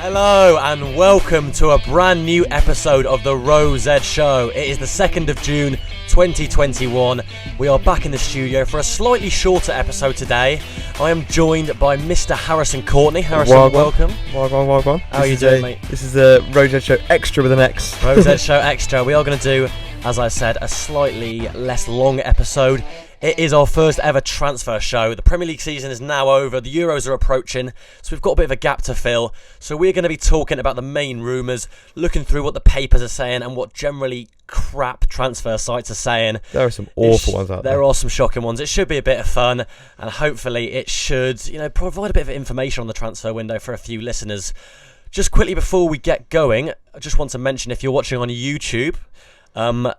Hello and welcome to a brand new episode of the Rose Show. It is the 2nd of June 2021. We are back in the studio for a slightly shorter episode today. I am joined by Mr. Harrison Courtney. Harrison, welcome. Welcome. How are you doing, mate? This is the Rose Show Extra with an X. Rose Show Extra. We are going to do, as I said, a slightly less long episode. It is our first ever transfer show. The Premier League season is now over. The Euros are approaching, so we've got a bit of a gap to fill. So we're going to be talking about the main rumours, looking through what the papers are saying and what generally crap transfer sites are saying. There are some awful ones out there. There are some shocking ones. It should be a bit of fun, and hopefully it should, provide a bit of information on the transfer window for a few listeners. Just quickly before we get going, I just want to mention if you're watching on YouTube,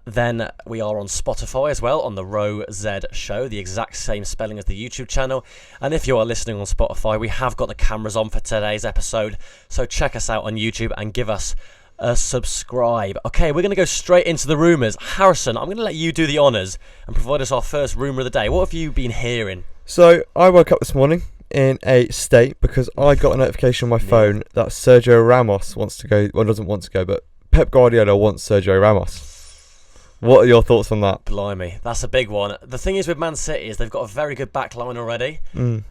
then we are on Spotify as well, on the Rose Show, the exact same spelling as the YouTube channel. And if you are listening on Spotify, we have got the cameras on for today's episode, so check us out on YouTube and give us a subscribe. Okay, we're going to go straight into the rumours. Harrison, I'm going to let you do the honours and provide us our first rumour of the day. What have you been hearing? So I woke up this morning in a state because I got a notification on my phone that Sergio Ramos wants to go, well, doesn't want to go, but Pep Guardiola wants Sergio Ramos. What are your thoughts on that? Blimey, that's a big one. The thing is with Man City is they've got a very good back line already.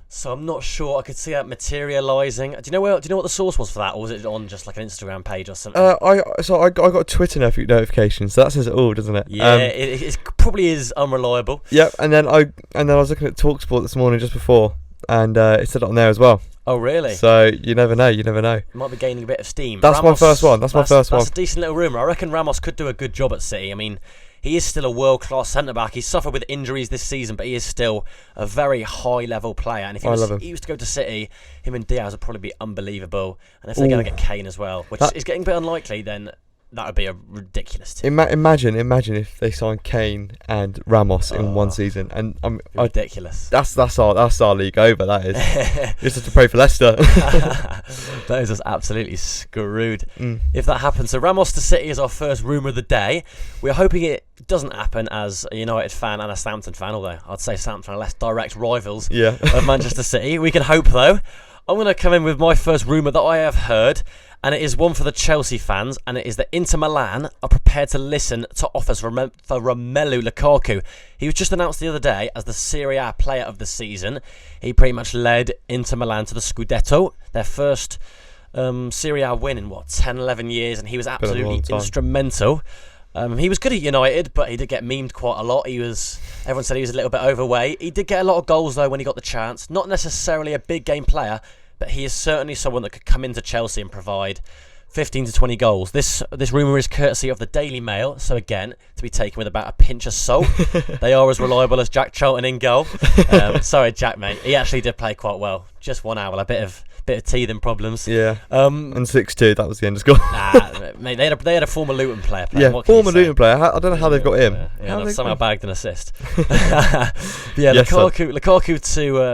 So I'm not sure I could see that materialising. Do you know what the source was for that, or was it on just like an Instagram page or something? I got a Twitter notification, so that says it all, doesn't it? Yeah, it probably is unreliable. Yep, and then I was looking at TalkSport this morning just before, and it said it on there as well. Oh, really? So you never know. It might be gaining a bit of steam. That's my first one. That's a decent little rumour. I reckon Ramos could do a good job at City. I mean, he is still a world-class centre-back. He's suffered with injuries this season, but he is still a very high-level player. And if he was to go to City, him and Diaz would probably be unbelievable. And if they're going to get Kane as well, which is getting a bit unlikely, then that would be a ridiculous team. Imagine if they signed Kane and Ramos in one season, and ridiculous. That's our league over. That is. You just have to pray for Leicester. That is just absolutely screwed if that happens. So Ramos to City is our first rumour of the day. We're hoping it doesn't happen as a United fan and a Southampton fan, although I'd say Southampton are less direct rivals of Manchester City. We can hope though. I'm going to come in with my first rumour that I have heard, and it is one for the Chelsea fans, and it is that Inter Milan are prepared to listen to offers for Romelu Lukaku. He was just announced the other day as the Serie A player of the season. He pretty much led Inter Milan to the Scudetto, their first Serie A win in 10, 11 years, and he was absolutely instrumental. He was good at United, but he did get memed quite a lot. Everyone said he was a little bit overweight. He did get a lot of goals though when he got the chance. Not necessarily a big game player, but he is certainly someone that could come into Chelsea and provide 15 to 20 goals. This rumour is courtesy of the Daily Mail, so again, to be taken with about a pinch of salt. They are as reliable as Jack Charlton in goal. Sorry, Jack, mate. He actually did play quite well. Just 1 hour, a bit of teething problems. Yeah. And 6-2, that was the end of score. Mate, they had a former Luton player. Former Luton player. I don't know how they've got him. They've somehow bagged an assist. Lukaku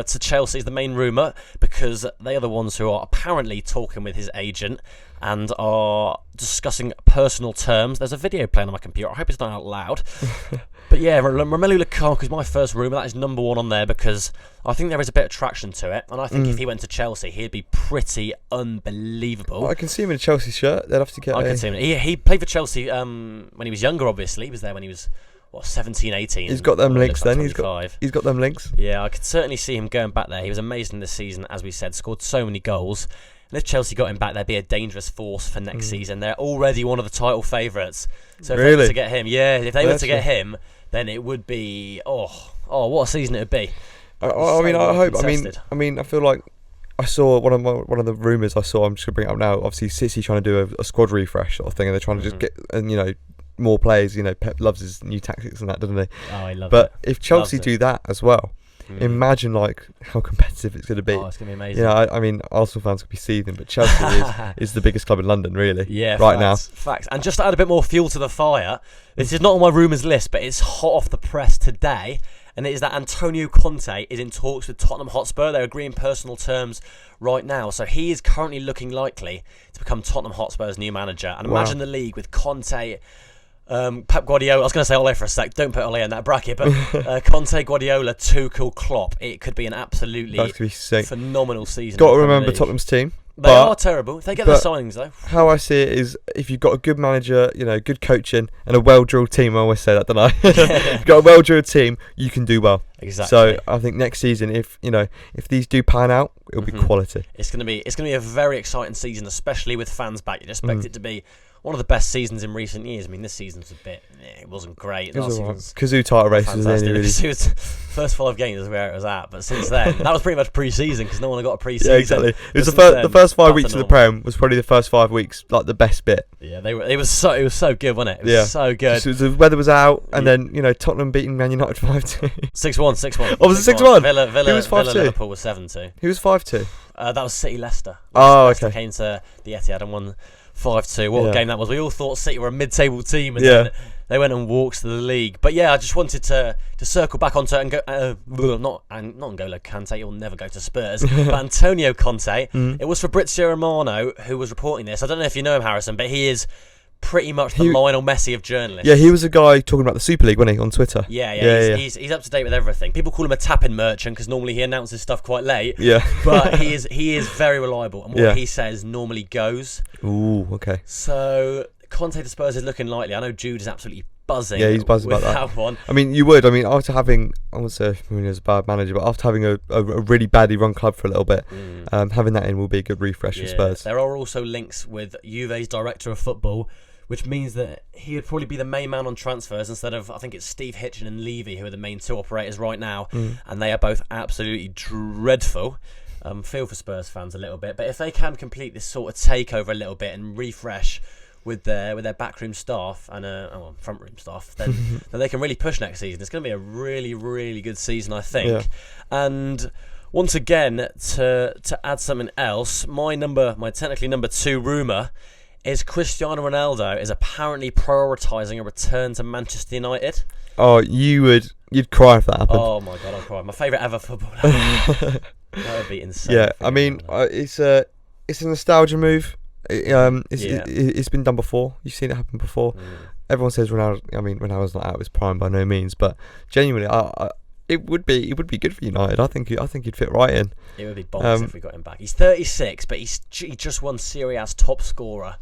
to Chelsea is the main rumour because they are the ones who are apparently talking with his agent and are discussing personal terms. There's a video playing on my computer. I hope it's not out loud. But yeah, Romelu Lukaku is my first rumour. That is number one on there because I think there is a bit of traction to it. And I think if he went to Chelsea, he'd be pretty unbelievable. Well, I can see him in a Chelsea shirt. They'd have to get can see him. He played for Chelsea when he was younger, obviously. He was there when he was 17, 18. He's got them links then. He's got them links. Yeah, I could certainly see him going back there. He was amazing this season, as we said, scored so many goals. And if Chelsea got him back, they'd be a dangerous force for next season. They're already one of the title favourites. So if they were to get him, get him, then it would be what a season it would be. I feel like I saw one of the rumours I saw. I'm just gonna bring it up now. Obviously, City trying to do a squad refresh sort of thing, and they're trying to just get more players. Pep loves his new tactics and that, doesn't he? Oh, I love it. But if Chelsea do that as well, imagine how competitive it's going to be. Oh, it's going to be amazing. Arsenal fans could be seething, but Chelsea is the biggest club in London, really. Yeah, now. Facts. And just to add a bit more fuel to the fire, this is not on my rumours list, but it's hot off the press today, and it is that Antonio Conte is in talks with Tottenham Hotspur. They're agreeing personal terms right now, so he is currently looking likely to become Tottenham Hotspur's new manager. And imagine the league with Conte, Pep Guardiola. I was going to say Ole for a sec. Don't put Ole in that bracket, but Conte, Guardiola, Tuchel, Klopp. It could be an absolutely phenomenal season. Got to remember Tottenham's team. They are terrible. If they get their signings, though. How I see it is, if you've got a good manager, good coaching, and a well-drilled team, I always say that, don't I? If you've got a well-drilled team, you can do well. Exactly. So I think next season, if these do pan out, it'll be quality. It's gonna be a very exciting season, especially with fans back. You'd expect it to be one of the best seasons in recent years. I mean, this season's a bit. It wasn't great. It was alright. Kazoo title race was only really. It was first 5 games is where it was at, but since then, that was pretty much pre-season because no one got a pre-season. Yeah, exactly. It was the first 5 weeks of the Prem was probably the first 5 weeks like the best bit. Yeah, it was so good, wasn't it? It was so good. The weather was out, and then Tottenham beating Man United 5-2. 6-1. Oh, was it 6-1? Villa was 5-2? Liverpool was 7-2. Who was 5-2? That was City Leicester. Leicester came to the Etihad and won 5-2. What a game that was. We all thought City were a mid-table team, and then they went and walked to the league. But yeah, I just wanted to circle back onto it and go. Not N'Golo Kante. He'll never go to Spurs. But Antonio Conte. It was Fabrizio Romano who was reporting this. I don't know if you know him, Harrison, but he is pretty much the Lionel Messi of journalists. Yeah, he was a guy talking about the Super League, wasn't he, on Twitter? Yeah. He's up to date with everything. People call him a tapping merchant because normally he announces stuff quite late. Yeah. But he is very reliable, and what he says normally goes. Ooh, okay. So Conte to Spurs is looking likely. I know Jude is absolutely buzzing. Yeah, he's buzzing about that one. I mean, you would. I mean, after having, I wouldn't say he was a bad manager, but after having a really badly run club for a little bit, having that in will be a good refresh for Spurs. There are also links with Juve's director of football, which means that he would probably be the main man on transfers instead of, I think it's Steve Hitchen and Levy who are the main two operators right now, and they are both absolutely dreadful. Feel for Spurs fans a little bit, but if they can complete this sort of takeover a little bit and refresh with their backroom staff and front room staff, then they can really push next season. It's going to be a really, really good season, I think. Yeah. And once again, to add something else, my technically number 2 rumour is Cristiano Ronaldo is apparently prioritising a return to Manchester United. Oh, you'd cry if that happened. Oh my god, I'd cry. My favourite ever footballer. That would be insane. Yeah, I mean, it's a nostalgia move. It's been done before. You've seen it happen before. Everyone says Ronaldo. I mean, Ronaldo's not out of his prime by no means, but genuinely, it would be good for United. I think he'd fit right in. It would be bonkers if we got him back. He's 36, but he just won Serie A's top scorer,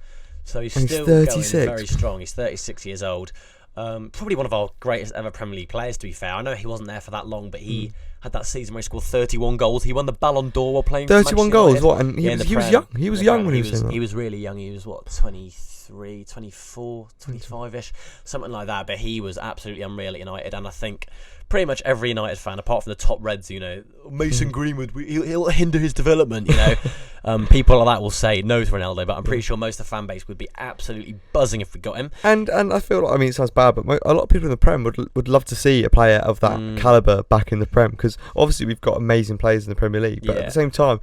so he's still 36. Going very strong. He's 36 years old. Probably one of our greatest ever Premier League players, to be fair. I know he wasn't there for that long, but he had that season where he scored 31 goals. He won the Ballon d'Or while playing 31 goals, what? And he was young. He was young when he was saying that. He was really young. He was, 23, 24, 25-ish, something like that. But he was absolutely unreal at United, and I think pretty much every United fan, apart from the top Reds, Mason Greenwood, he'll hinder his development, people like that will say no to Ronaldo, but I'm pretty sure most of the fan base would be absolutely buzzing if we got him. And I feel like, I mean, it sounds bad, but a lot of people in the Prem would love to see a player of that calibre back in the Prem, because obviously we've got amazing players in the Premier League, but at the same time,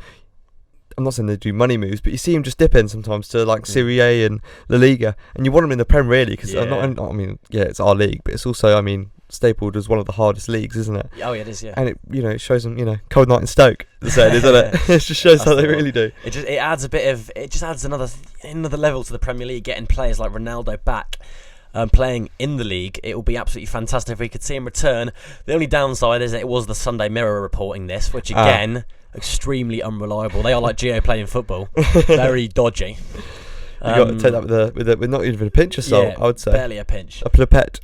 I'm not saying they do money moves, but you see him just dip in sometimes to like Serie A and La Liga, and you want him in the Prem really, because it's our league, but it's also, I mean, stapled as one of the hardest leagues, isn't it? Oh, yeah, it is, yeah. And it shows them, cold night in Stoke, isn't it? It just shows how they really do. It adds another level to the Premier League, getting players like Ronaldo back. Playing in the league, it will be absolutely fantastic if we could see him return. The only downside is that it was the Sunday Mirror reporting this, which again, extremely unreliable. They are like Geo playing football, very dodgy. You got to take that with not even a pinch of salt, I would say. Barely a pinch. A pipette.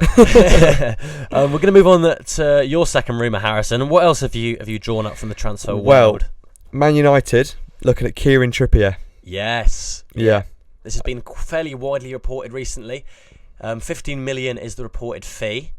We're going to move on to your second rumour, Harrison. What else have you drawn up from the transfer world? Man United looking at Kieran Trippier. Yes. Yeah. This has been fairly widely reported recently. 15 million is the reported fee,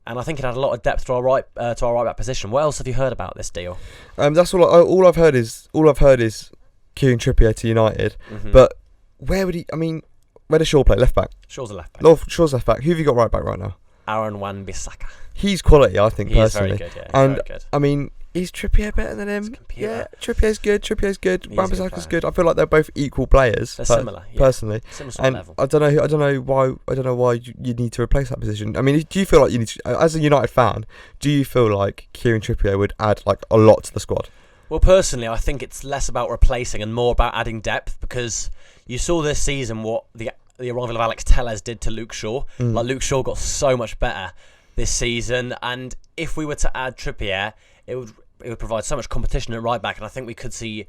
and I think it had a lot of depth to our right back position. What else have you heard about this deal? That's all I've heard is Kieran Trippier to United. But where would he? I mean, where does Shaw play? Left back. Shaw's a left back. No, Shaw's left back. Who have you got right back right now? Aaron Wan-Bissaka. He's quality, I think, personally. He's very good, yeah. And very good. I mean, is Trippier better than him? Yeah, Trippier's good. Wan-Bissaka's good. I feel like they're both equal players. They're similar, personally. Similar level. I don't know why you need to replace that position. I mean, do you feel like you need to, as a United fan, do you feel like Kieran Trippier would add like a lot to the squad? Well, personally, I think it's less about replacing and more about adding depth, because you saw this season what the arrival of Alex Telles did to Luke Shaw. Like, Luke Shaw got so much better this season, and if we were to add Trippier, it would provide so much competition at right back, and I think we could see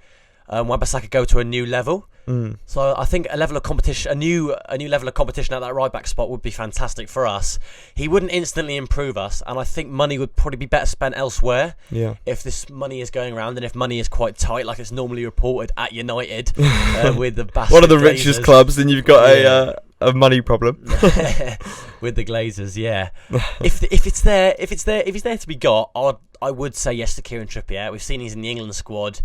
Wan-Bissaka go to a new level. So I think a level of competition, a new level of competition at that right back spot would be fantastic for us. He wouldn't instantly improve us, and I think money would probably be better spent elsewhere. Yeah. If this money is going around, and if money is quite tight, like it's normally reported at United, with the bastard one of the Glazers. richest clubs, and you've got a money problem with the Glazers. Yeah. if it's there to be got, I would say yes to Kieran Trippier. We've seen he's in the England squad.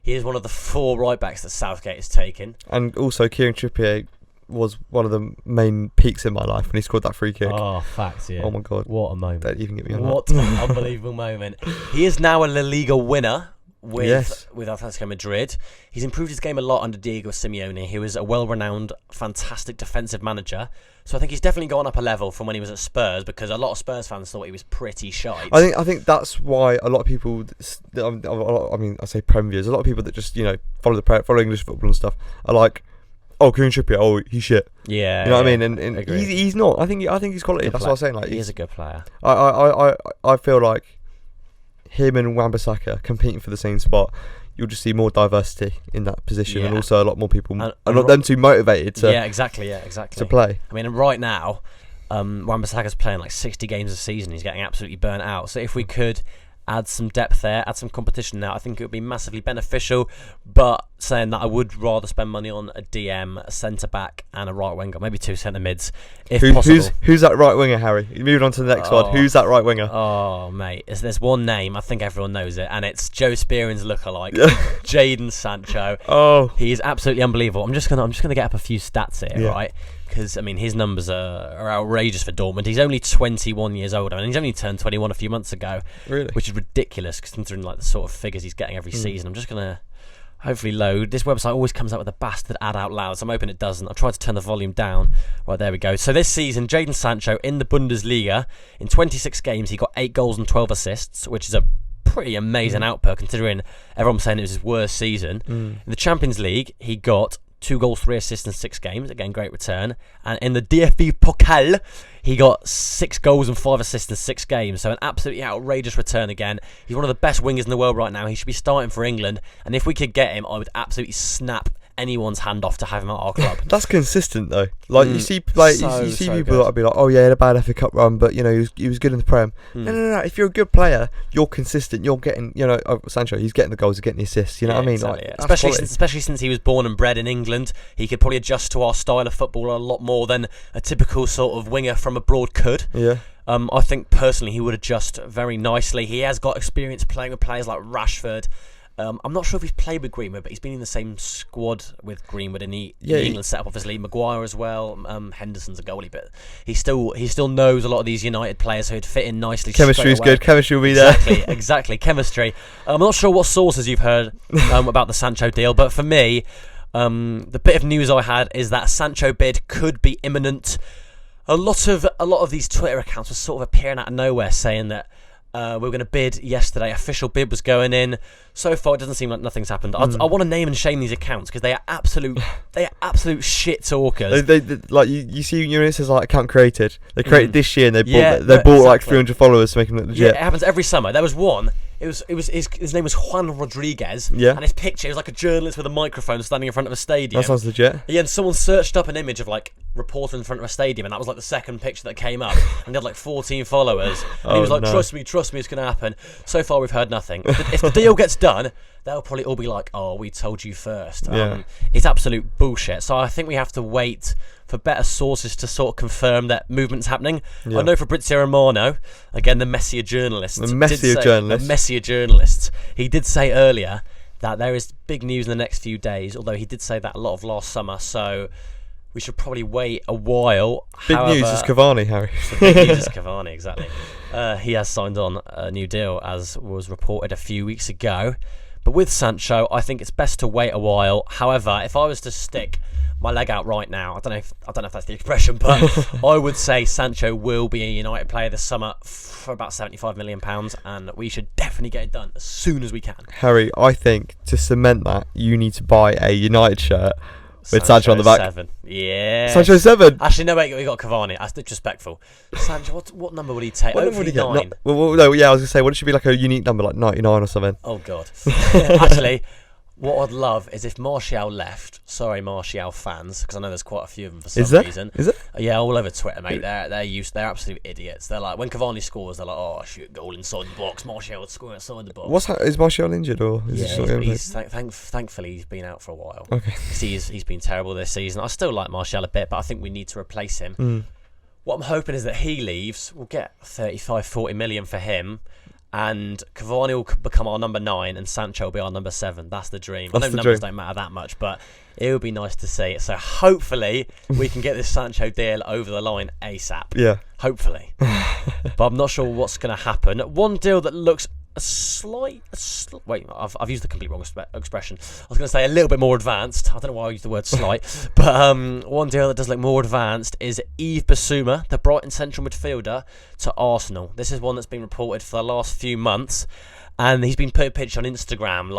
He is one of the 4 right backs that Southgate has taken. And also, Kieran Trippier was one of the main peaks in my life when he scored that free kick. Oh, facts, yeah. Oh my God. What a moment. Don't even get me on what an unbelievable moment. He is now a La Liga winner with Atletico Madrid. He's improved his game a lot under Diego Simeone, who is a well-renowned, fantastic defensive manager. So I think he's definitely gone up a level from when he was at Spurs, because a lot of Spurs fans thought he was pretty shite. I think that's why a lot of people, I mean, I say Prem viewers, a lot of people that just, follow English football and stuff are like, oh, Kieran Trippier, oh, he's shit. Yeah. You know what I mean? And he's not. I think he's quality. That's what I was saying. Like, he is a good player. I feel like him and Wan-Bissaka competing for the same spot, you'll just see more diversity in that position, and also a lot more people, and not them too motivated to exactly to play. I mean, right now, Wan-Bissaka's playing like 60 games a season. He's getting absolutely burnt out. So if we could add some depth there, add some competition now, I think it would be massively beneficial. But saying that, I would rather spend money on a DM, a centre back, and a right winger, maybe 2 centre mids, if possible. Who's that right winger, Harry? Moving on to the next one. Who's that right winger? Oh, mate, there's one name, I think everyone knows it, and it's Joe Spearing's lookalike, Jaden Sancho. Oh, he is absolutely unbelievable. I'm just gonna get up a few stats here, right? Because I mean, his numbers are outrageous for Dortmund. He's only 21 years old. I mean, he's only turned 21 a few months ago, really, which is ridiculous considering like the sort of figures he's getting every season. I'm just gonna hopefully load. This website always comes up with a bastard ad out loud, so I'm hoping it doesn't. I've tried to turn the volume down. Right, there we go. So this season, Jaden Sancho in the Bundesliga, in 26 games, he got 8 goals and 12 assists, which is a pretty amazing output considering everyone's saying it was his worst season. In the Champions League, he got 2 goals, 3 assists in 6 games. Again, great return. And in the DFB Pokal, he got 6 goals and 5 assists in 6 games. So an absolutely outrageous return again. He's one of the best wingers in the world right now. He should be starting for England. And if we could get him, I would absolutely snap anyone's hand off to have him at our club. That's consistent though. Like you see, like you see people that would be like, oh yeah, he had a bad FA Cup run, but he was good in the Prem. No. If you're a good player, you're consistent. You're getting, Sancho, he's getting the goals, he's getting the assists. You know what I mean? Exactly, like, especially since he was born and bred in England, he could probably adjust to our style of football a lot more than a typical sort of winger from abroad could. Yeah. I think personally he would adjust very nicely. He has got experience playing with players like Rashford. I'm not sure if he's played with Greenwood, but he's been in the same squad with Greenwood in the England setup. Obviously, Maguire as well. Henderson's a goalie, but he still knows a lot of these United players who'd fit in nicely. Chemistry's good. Chemistry will be there. Exactly. Chemistry. I'm not sure what sources you've heard about the Sancho deal, but for me, the bit of news I had is that Sancho bid could be imminent. A lot of these Twitter accounts were sort of appearing out of nowhere, saying that we were going to bid yesterday. Official bid was going in. So far, it doesn't seem like nothing's happened. I want to name and shame these accounts because they are absolute shit talkers. They like you see, it says like account created. They created this year and they bought like 300 followers to make them look legit. Yeah, it happens every summer. There was one. It was his name was Juan Rodriguez. Yeah. And his picture was like a journalist with a microphone standing in front of a stadium. That sounds legit. Yeah, and someone searched up an image of like reporter in front of a stadium, and that was like the second picture that came up. And they had like 14 followers. And he was like, trust me, it's going to happen. So far, we've heard nothing. If the deal gets done, they'll probably all be like, oh, we told you first. It's absolute bullshit. So I think we have to wait for better sources to sort of confirm that movement's happening. I know Fabrizio Romano, again, the Messier journalist. The Messier journalist. He did say earlier that there is big news in the next few days, although he did say that a lot of last summer, so we should probably wait a while. Big news is Cavani, Harry. Big news is Cavani, exactly. He has signed on a new deal, as was reported a few weeks ago. But with Sancho, I think it's best to wait a while. However, if I was to stick my leg out right now, I don't know if that's the expression, but I would say Sancho will be a United player this summer for about £75 million, and we should definitely get it done as soon as we can. Harry, I think to cement that, you need to buy a United shirt with Sancho on the back. 7. Yeah. Sancho 7. Actually, no, wait, we got Cavani. That's disrespectful. Sancho, what number would he take? What number would he get? 9. No, yeah, I was going to say, what it should be like a unique number, like 99 or something. Oh, God. Actually, What I'd love is if Martial left. Sorry, Martial fans, because I know there's quite a few of them for Is some there? reason. Is it? Yeah, all over Twitter, mate. They're absolute idiots. They're like, when Cavani scores, they're like, oh, shoot, goal inside the box. Martial would score outside the box. Is Martial injured or is he still thankfully he's been out for a while. Okay. He's been terrible this season. I still like Martial a bit, but I think we need to replace him. What I'm hoping is that he leaves. We'll get 35, 40 million for him. And Cavani will become our number 9 and Sancho will be our number 7. That's the dream. I know numbers don't matter that much, but it would be nice to see. So hopefully we can get this Sancho deal over the line ASAP. Yeah. Hopefully. But I'm not sure what's going to happen. One deal that looks wait, I've used the complete wrong expression. I was going to say a little bit more advanced. I don't know why I used the word slight. But one deal that does look more advanced is Yves Bissouma, the Brighton central midfielder, to Arsenal. This is one that's been reported for the last few months, and he's been put a picture on Instagram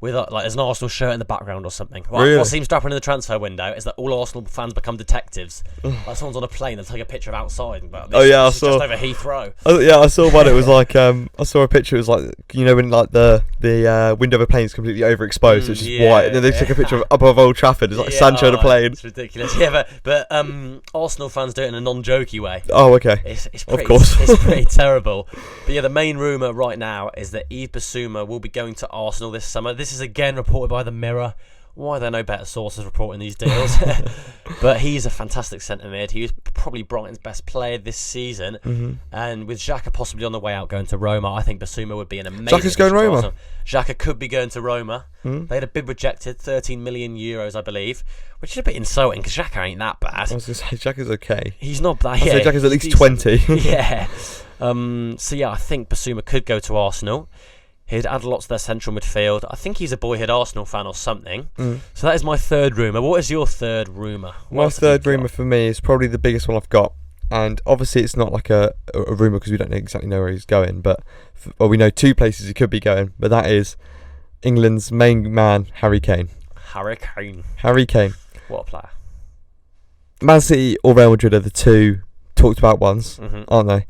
with there's an Arsenal shirt in the background or something. Really? What seems to happen in the transfer window is that all Arsenal fans become detectives. Like someone's on a plane, they'll take a picture of outside. But this is just over Heathrow. I saw one. It was like I saw a picture. It was like, you know, when like the window of a plane is completely overexposed, it's just white. And then they took a picture of above Old Trafford. It's like Sancho on a plane. It's ridiculous. Yeah, but Arsenal fans do it in a non-jokey way. Oh, okay. It's of course. It's pretty terrible. But yeah, the main rumour right now is that Yves Bissouma will be going to Arsenal this summer. This is again reported by the Mirror. Why are there no better sources reporting these deals? But he's a fantastic centre mid. He was probably Brighton's best player this season. And with Xhaka possibly on the way out going to Roma, I think Bissouma would be an amazing... Xhaka's going Roma? Xhaka could be going to Roma. They had a bid rejected, 13 million euros, I believe, which is a bit insulting because Xhaka ain't that bad. I was going to say, Xhaka's okay. He's not bad. I'd say Xhaka's at least 20. Yeah. So yeah, I think Bissouma could go to Arsenal. He'd add lots to their central midfield. I think he's a boyhood Arsenal fan or something. So that is my third rumour. What is your third rumour? My third rumour for me is probably the biggest one I've got. And obviously it's not like a rumour because we don't exactly know where he's going. But we know 2 places he could be going. But that is England's main man, Harry Kane. Harry Kane. What a player. Man City or Real Madrid are the 2 talked about ones, aren't they?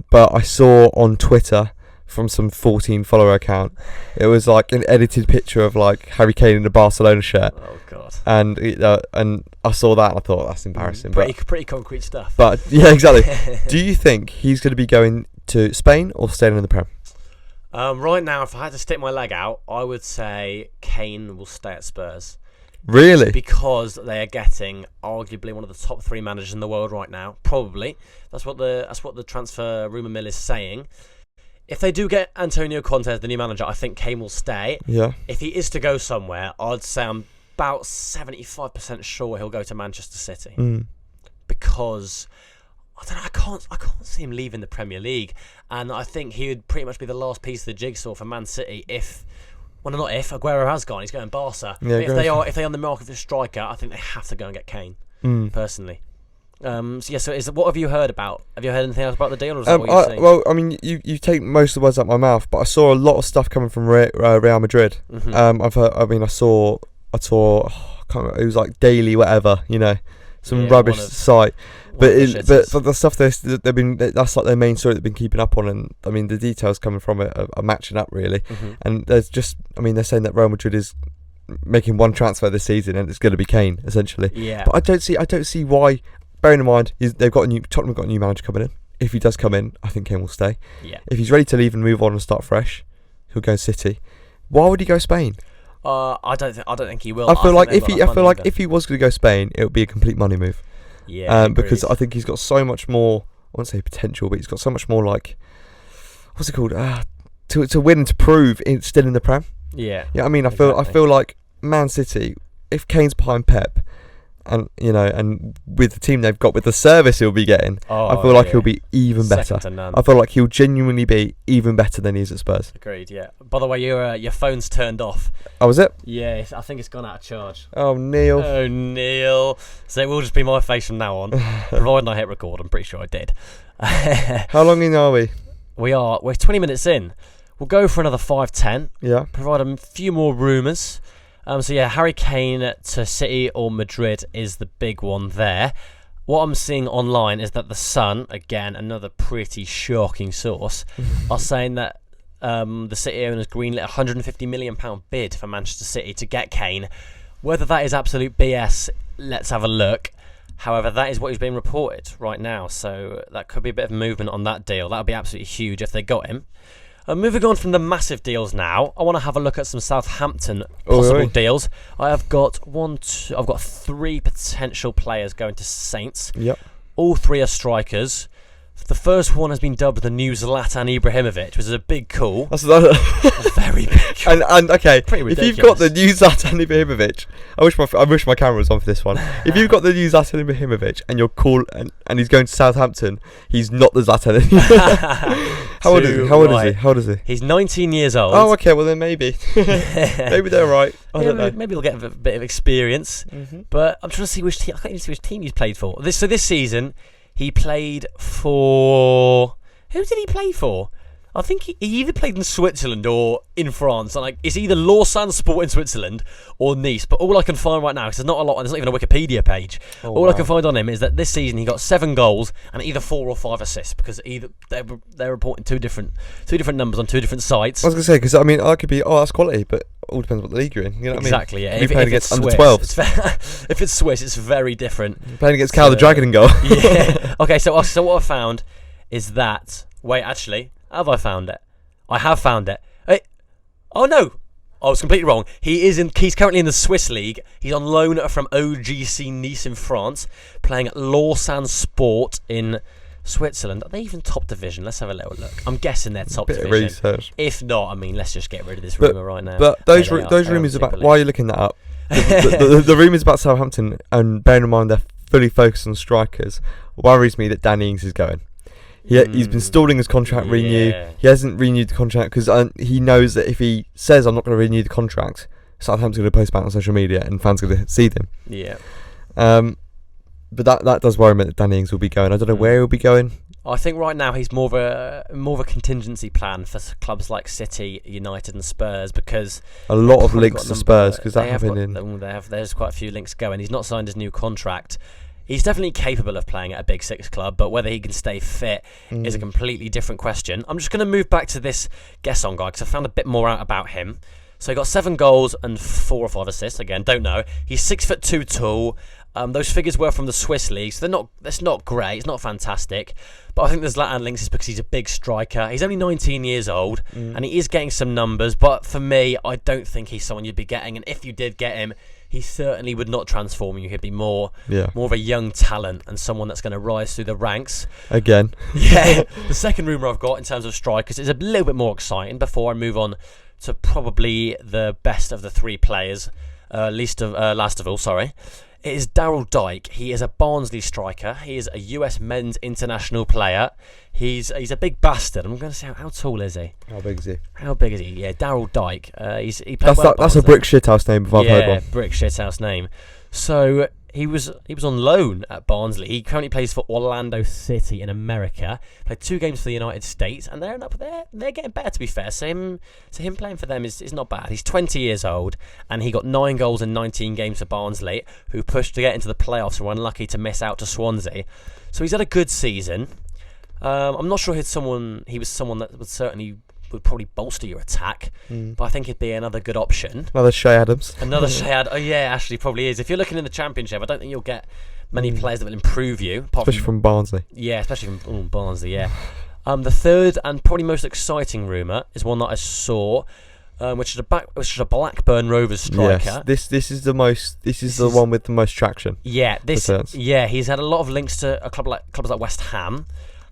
But I saw on Twitter from some 14 follower account, it was like an edited picture of like Harry Kane in a Barcelona shirt. Oh god! And I saw that and I thought that's embarrassing. Pretty concrete stuff. But yeah, exactly. Do you think he's going to be going to Spain or staying in the Prem? Right now, if I had to stick my leg out, I would say Kane will stay at Spurs. Really? Because they are getting arguably one of the top 3 managers in the world right now. Probably. That's what the transfer rumour mill is saying. If they do get Antonio Conte as the new manager, I think Kane will stay. Yeah. If he is to go somewhere, I'd say I'm about 75% sure he'll go to Manchester City. Because I don't know, I can't see him leaving the Premier League, and I think he would pretty much be the last piece of the jigsaw for Man City Aguero has gone, he's going Barca. Yeah, if they're on the market for a striker, I think they have to go and get Kane. Personally. What have you heard about? Have you heard anything else about the deal? Or is that what you've seen? Well, I mean, you take most of the words out of my mouth, but I saw a lot of stuff coming from Real Madrid. I've heard. I mean, I saw. I can't remember, it was like Daily, whatever. You know, some rubbish site. But the stuff they've been, that's like their main story they've been keeping up on, and I mean the details coming from it are matching up really. And there's just, I mean, they're saying that Real Madrid is making one transfer this season, and it's going to be Kane essentially. Yeah. But I don't see why. Bearing in mind, Tottenham have got a new manager coming in. If he does come in, I think Kane will stay. Yeah. If he's ready to leave and move on and start fresh, he'll go City. Why would he go Spain? I don't think he will. I feel like if he was going to go Spain, it would be a complete money move. Yeah. Because I think he's got so much more. I won't say potential, but he's got so much more like, what's it called? To win and to prove still in the Prem. Yeah. Yeah. I mean, I feel like Man City, if Kane's behind Pep, and and with the team they've got, with the service he'll be getting, I feel like he'll be even better. I feel like he'll genuinely be even better than he is at Spurs. Agreed. Yeah. By the way, your phone's turned off. Oh, is it? Yeah, I think it's gone out of charge. Oh, Neil. So it will just be my face from now on, providing I hit record. I'm pretty sure I did. How long in are we? We're 20 minutes in. We'll go for another 5-10. Yeah. Provide a few more rumours. Harry Kane to City or Madrid is the big one there. What I'm seeing online is that The Sun, again, another pretty shocking source, are saying that the City owners greenlit a £150 million bid for Manchester City to get Kane. Whether that is absolute BS, let's have a look. However, that is what is being reported right now, so that could be a bit of movement on that deal. That would be absolutely huge if they got him. Moving on from the massive deals now, I want to have a look at some Southampton possible deals. I've got 3 potential players going to Saints. Yep. All 3 are strikers. The first one has been dubbed the new Zlatan Ibrahimovic, which is a big call. That's a very big call. And okay, Pretty if you've got the new Zlatan Ibrahimovic, I wish my camera was on for this one. If you've got the new Zlatan Ibrahimovic and you're cool and he's going to Southampton, he's not the Zlatan. How old is he? He's 19 years old. Oh, okay. Well then maybe they're right. I don't know. Maybe he'll get a bit of experience. Mm-hmm. But I'm trying to see which team. I can't even see which team he's played for. This season. He played for... Who did he play for? I think he either played in Switzerland or in France. And it's either Lausanne Sport in Switzerland or Nice. But all I can find right now, because there's not a lot, there's not even a Wikipedia page. I can find on him is that this season he got 7 goals and either 4 or 5 assists, because either they're reporting two different numbers on 2 different sites. I was going to say, because I could be, that's quality, but all depends what the league you're in. You know what exactly, I mean? Yeah. If you're playing against under Swiss, 12s. If it's Swiss, it's very different. You're playing against Cal the Dragon in goal. Yeah. Okay, so what I found is that... Wait, actually, have I found it? I have found it. Oh no, I was completely wrong. He's currently in the Swiss league. He's on loan from OGC Nice in France, playing at Lausanne Sport in Switzerland. Are they even top division? Let's have a little look. I'm guessing they're top division. Research. If not, let's just get rid of this rumour right now. But those rumours about... Why are you looking that up? the rumours about Southampton, and bearing in mind they're fully focused on strikers, worries me that Danny Ings is going. He's been stalling his contract renew. He hasn't renewed the contract because he knows that if he says I'm not going to renew the contract, Southampton's going to post about it on social media and fans are going to see them. Yeah. But that does worry me that Danny Ings will be going. I don't know where he'll be going. I think right now he's more of a contingency plan for clubs like City, United, and Spurs, because a lot of links to Spurs because that happened there's quite a few links going. He's not signed his new contract. He's definitely capable of playing at a Big Six club, but whether he can stay fit is a completely different question. I'm just going to move back to this Gesson guy because I found a bit more out about him. So he got 7 goals and 4 or 5 assists. Again, don't know. He's 6'2" tall. Those figures were from the Swiss league, so that's not great. It's not fantastic. But I think there's Zlatan links is because he's a big striker. He's only 19 years old, and he is getting some numbers. But for me, I don't think he's someone you'd be getting. And if you did get him, he certainly would not transform you. He'd be more of a young talent and someone that's going to rise through the ranks. Again. Yeah. The second rumour I've got in terms of strikers is a little bit more exciting before I move on to probably the best of the 3 players, last of all, sorry. It is Daryl Dyke. He is a Barnsley striker. He is a US men's international player. He's a big bastard. I'm going to say, how tall is he? How big is he? Yeah, Daryl Dyke. He played that's a brick shithouse name if I've heard one. Yeah, brick shithouse name. So he was on loan at Barnsley. He currently plays for Orlando City in America. Played 2 games for the United States, and they're getting better, to be fair. So him playing for them is not bad. He's 20 years old, and he got 9 goals in 19 games for Barnsley, who pushed to get into the playoffs and were unlucky to miss out to Swansea. So he's had a good season. I'm not sure he was someone that would probably bolster your attack, but I think he'd be another good option. Another Shea Adams. Oh yeah, actually probably is. If you're looking in the Championship, I don't think you'll get many players that will improve you. Especially from Barnsley. Yeah, especially from Barnsley, yeah. The third and probably most exciting rumour is one that I saw, which is a Blackburn Rovers striker. Yes, this is the one with the most traction. Yeah, he's had a lot of links to clubs like West Ham.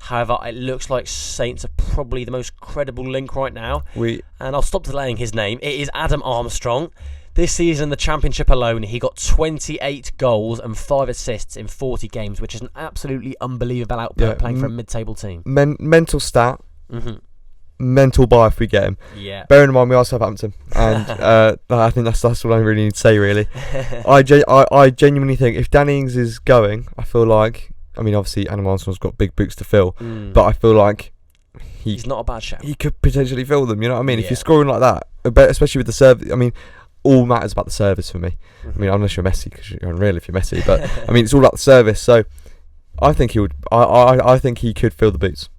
However, it looks like Saints are probably the most credible link right now. And I'll stop delaying his name. It is Adam Armstrong. This season in the Championship alone, he got 28 goals and 5 assists in 40 games, which is an absolutely unbelievable output playing for a mid-table team. Mental stat. Mental buy if we get him. Yeah. Bearing in mind we are Southampton, and I think that's all I really need to say. Really, I genuinely think if Danny Ings is going, I feel like. I mean, obviously, Adam Armstrong's got big boots to fill, but I feel like he's not a bad shout. He could potentially fill them. You know what I mean? If you're scoring like that, especially with the service, I mean, all matters about the service for me. I mean, unless you're Messi, because you're unreal if you're Messi. But I mean, it's all about the service. So I think he would. I think he could fill the boots.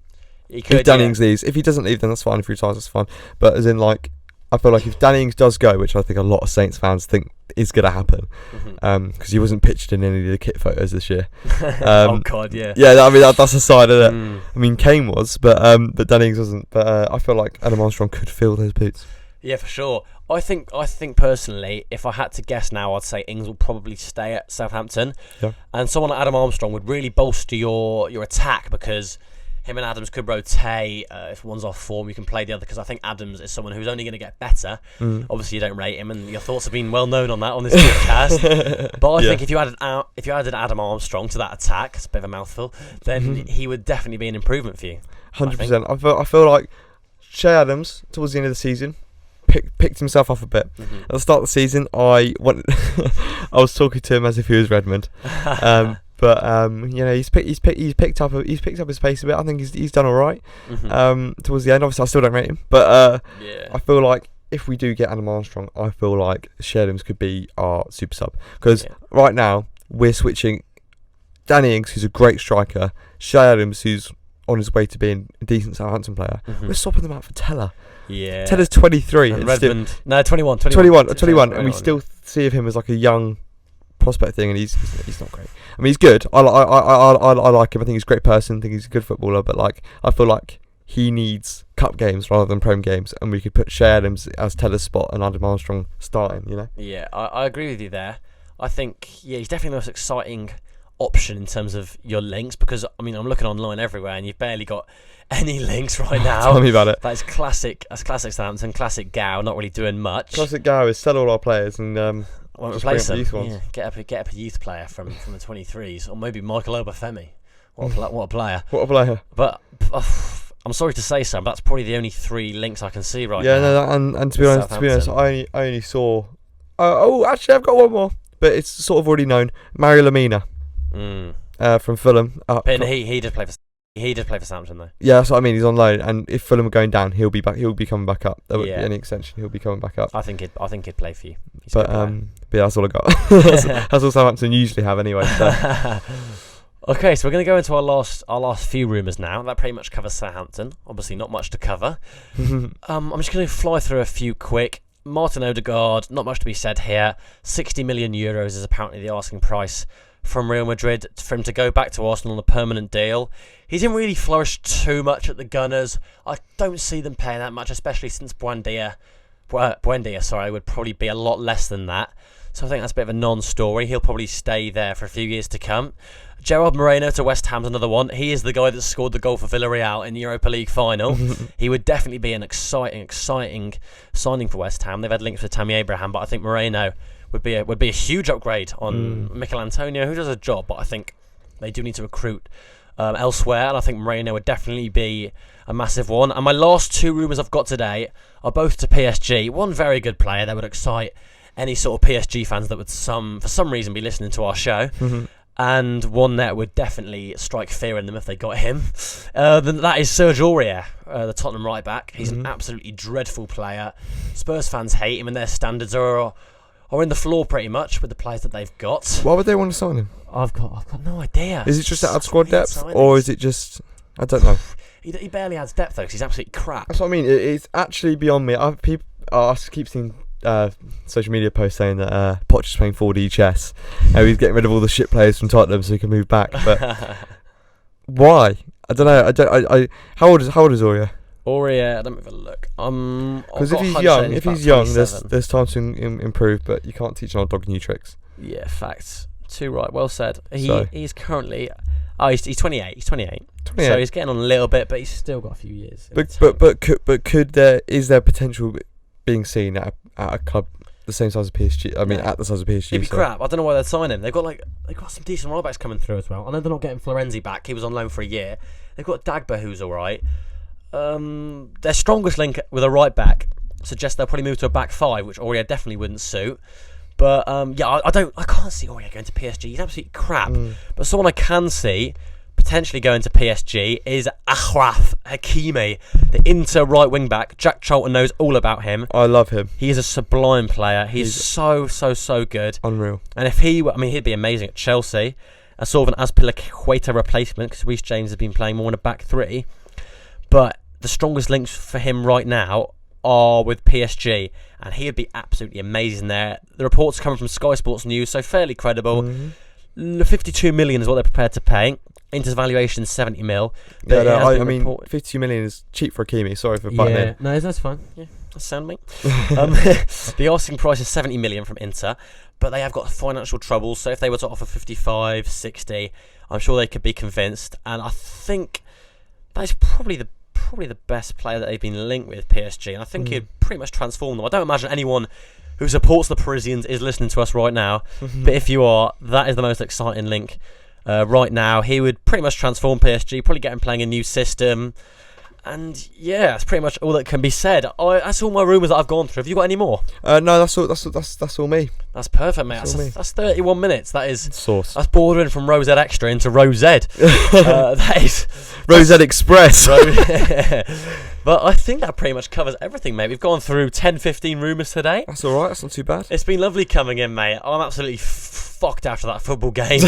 if Danny Ings leaves. If he doesn't leave, then that's fine. If he retires, that's fine. But as in, like, I feel like if Danny Ings does go, which I think a lot of Saints fans think is going to happen, because he wasn't pictured in any of the kit photos this year. Oh God, yeah. Yeah, I mean that's a side of it. I mean Kane was, but Danny Ings wasn't. But I feel like Adam Armstrong could fill those boots. Yeah, for sure. I think personally, if I had to guess now, I'd say Ings will probably stay at Southampton. Yeah. And someone like Adam Armstrong would really bolster your attack, because him and Adams could rotate. If one's off form, you can play the other, because I think Adams is someone who's only going to get better. Obviously, you don't rate him, and your thoughts have been well known on that on this podcast. But I think if you added Adam Armstrong to that attack, it's a bit of a mouthful, then he would definitely be an improvement for you. 100%. I feel like Shea Adams towards the end of the season picked himself up a bit. At the start of the season, I was talking to him as if he was Redmond. But you know, he's picked up his pace a bit. I think he's done all right. Towards the end, obviously, I still don't rate him, but I feel like if we do get Adam Armstrong, I feel like Shea Adams could be our super sub, because right now we're switching Danny Ings, who's a great striker, Shea Adams, who's on his way to being a decent Southampton player. We're swapping them out for Teller. Yeah, Teller's 23 and Redmond. No, 21, and we still see of him as like a young prospect thing, and he's not great. I mean, he's good. I like him. I think he's a great person. I think he's a good footballer. But like, I feel like he needs cup games rather than Prem games, and we could put Shea Adams as Teller's spot and Adam Armstrong starting. You know. Yeah, I agree with you there. I think he's definitely the most exciting option in terms of your links, because I mean, I'm looking online everywhere, and you've barely got any links right now. Tell me about it. That's classic Southampton, classic Gow, not really doing much. Classic Gow is sell all our players and won't replace them. Yeah, get up a youth player from the 23s, or maybe Michael Obafemi. What a player! What a player! But I'm sorry to say so, but that's probably the only 3 links I can see right now. Yeah, no, and to be honest, I only saw. Actually, I've got one more, but it's sort of already known. Mario Lemina, from Fulham. But he did play for. He did play for Southampton though. Yeah, that's what I mean. He's on loan, and if Fulham are going down, he'll be back. He'll be coming back up. There won't be any extension. He'll be coming back up. I think he'd play for you. But yeah, that's all I got. that's all Southampton usually have anyway. So. Okay, so we're going to go into our last few rumours now. That pretty much covers Southampton. Obviously, not much to cover. I'm just going to fly through a few quick. Martin Odergaard, not much to be said here. 60 million euros is apparently the asking price from Real Madrid for him to go back to Arsenal on a permanent deal. He didn't really flourish too much at the Gunners. I don't see them paying that much, especially since Buendia, would probably be a lot less than that. So I think that's a bit of a non-story. He'll probably stay there for a few years to come. Gerald Moreno to West Ham's another one. He is the guy that scored the goal for Villarreal in the Europa League final. He would definitely be an exciting signing for West Ham. They've had links with Tammy Abraham, but I think Moreno would be a huge upgrade on Mikel Antonio, who does a job, but I think they do need to recruit elsewhere, and I think Moreno would definitely be a massive one. And my last 2 rumours I've got today are both to PSG. One very good player that would excite any sort of PSG fans that would for some reason be listening to our show. And one that would definitely strike fear in them if they got him. Then that is Serge Aurier, the Tottenham right back. He's an absolutely dreadful player. Spurs fans hate him, and their standards are in the floor pretty much with the players that they've got. Why would they want to sign him? I've got no idea. Is it just out of squad depth, or is it just I don't know? He barely adds depth though, because he's absolutely crap. That's what I mean. It's actually beyond me. I keep seeing social media posts saying that Poch is playing 4D chess, and he's getting rid of all the shit players from Tottenham so he can move back. But why? I don't know. How old is Aurier? Aurier, let me have a look. Because if he's young, there's time to improve, but you can't teach an old dog new tricks. Yeah, facts. Too right. Well said. He's currently. He's 28. He's 28. So he's getting on a little bit, but he's still got a few years. Is there potential being seen at a club the same size as PSG? I mean, at the size of PSG. He'd be crap. I don't know why they'd sign him. They've got some decent right backs coming through as well. I know they're not getting Florenzi back. He was on loan for a year. They've got Dagba, who's all right. Their strongest link with a right back suggests they'll probably move to a back 5, which Aurier definitely wouldn't suit. But I can't see Aurier going to PSG. He's absolutely crap. But someone I can see potentially going to PSG is Achraf Hakimi, the Inter right wing back. Jack Charlton knows all about him. I love him. He is a sublime player. He's so good. Unreal. And if he'd be amazing at Chelsea, as sort of an Azpilicueta replacement, because Reece James has been playing more in a back 3. But the strongest links for him right now are with PSG, and he would be absolutely amazing there. The reports coming from Sky Sports News, so fairly credible. 52 million is what they're prepared to pay. Inter's valuation is 70 mil. Yeah, I mean, 52 million is cheap for Hakimi. Sorry for butting in. No, that's fine. Yeah, that's sound, mate. The asking price is 70 million from Inter, but they have got financial troubles. So if they were to offer 55, 60, I'm sure they could be convinced. And I think that's probably the best player that they've been linked with, PSG. And I think he'd pretty much transform them. I don't imagine anyone who supports the Parisians is listening to us right now. But if you are, that is the most exciting link right now. He would pretty much transform PSG, probably get him playing a new system. And yeah, that's pretty much all that can be said. That's all my rumours that I've gone through. Have you got any more? No, that's all me. That's perfect, mate. That's 31 minutes. That is sauce. That's bordering from Rosette Extra into Rosette. That is Rosette Express. But I think that pretty much covers everything, mate. We've gone through 10, 15 rumours today. That's all right. That's not too bad. It's been lovely coming in, mate. I'm absolutely fucked after that football game.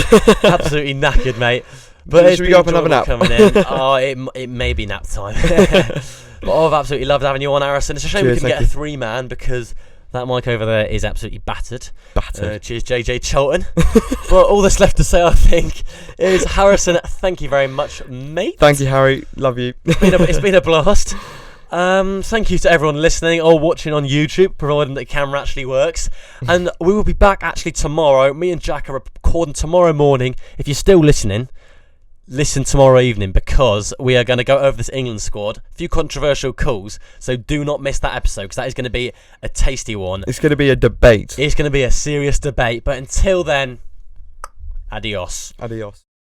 Absolutely knackered, mate. But should we go up and have a nap? Coming in. It may be nap time. But I've absolutely loved having you on, Harrison. It's a shame we couldn't get a three-man because that mic over there is absolutely battered. Cheers, JJ Cholton. But all that's left to say, I think, is Harrison, thank you very much, mate. Thank you, Harry. Love you. It's been a blast. Thank you to everyone listening or watching on YouTube, providing that the camera actually works. And we will be back actually tomorrow. Me and Jack are recording tomorrow morning. If you're still listening, listen tomorrow evening, because we are going to go over this England squad. A few controversial calls, so do not miss that episode, because that is going to be a tasty one. It's going to be a debate. It's going to be a serious debate. But until then, adios. Adios.